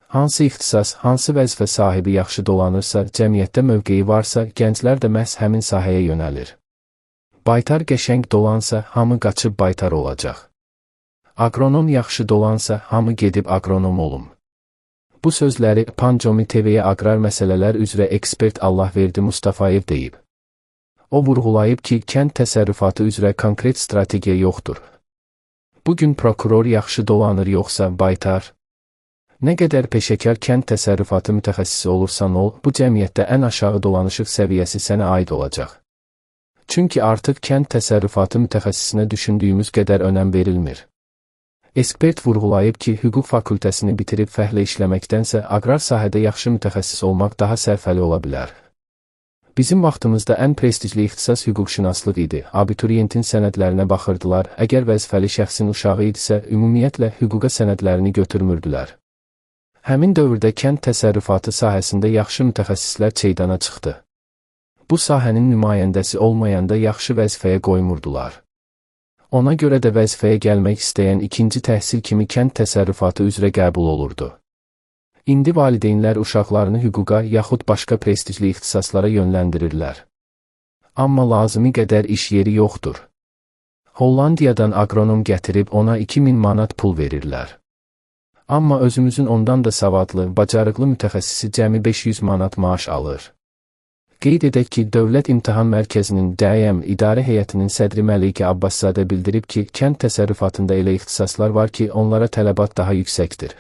Hansı ixtisas, hansı vəzifə sahibi yaxşı dolanırsa, cəmiyyətdə mövqeyi varsa, gənclər də məhz həmin sahəyə yönəlir. Baytar qəşəng dolansa, hamı qaçıb baytar olacaq. Aqronom yaxşı dolansa, hamı gedib aqronom olum. Bu sözləri Pancomi TV-yə aqrar məsələlər üzrə ekspert Allahverdi Mustafayev deyib. O vurğulayıb ki, kənd təsərrüfatı üzrə konkret strategiya yoxdur. Bugün prokuror yaxşı dolanır yoxsa baytar? Nə qədər peşəkar kənd təsərrüfatı mütəxəssisi olursan ol, bu cəmiyyətdə ən aşağı dolanışıq səviyyəsi sənə aid olacaq. Çünki artıq kənd təsərrüfatı mütəxəssisinə düşündüyümüz qədər önəm verilmir. Ekspert vurğulayıb ki, hüquq fakültəsini bitirib fəhlə işləməkdənsə, aqrar sahədə yaxşı mütəxəssis olmaq daha sərfəli ola bilər. Bizim vaxtımızda ən prestijli ixtisas hüquqşünaslıq idi. Abituriyentin sənədlərinə baxırdılar, əgər vəzifəli şəxsin uşağı idisə, ümumiyyətlə hüquqa sənədlərini götürmürdülər. Həmin dövrdə kənd təsərrüfatı sahəsində yaxşı mütəxəssislər çeydana çıxdı. Bu sahənin nümayəndəsi olmayanda yaxşı vəzifəyə qoymurdular. Ona görə də vəzifəyə gəlmək istəyən ikinci təhsil kimi kənd təsərrüfatı üzrə qəbul olurdu. İndi valideynlər uşaqlarını hüquqa yaxud başqa prestijli ixtisaslara yönləndirirlər. Amma lazımi qədər iş yeri yoxdur. Hollandiyadan aqronom gətirib ona 2000 manat pul verirlər. Amma özümüzün ondan da savadlı, bacarıqlı mütəxəssisi cəmi 500 manat maaş alır. Qeyd edək ki, Dövlət İmtahan Mərkəzinin DİM İdarə Heyətinin sədri Məlikə Abbaszadə bildirib ki, kənd təsərrüfatında elə ixtisaslar var ki, onlara tələbat daha yüksəkdir.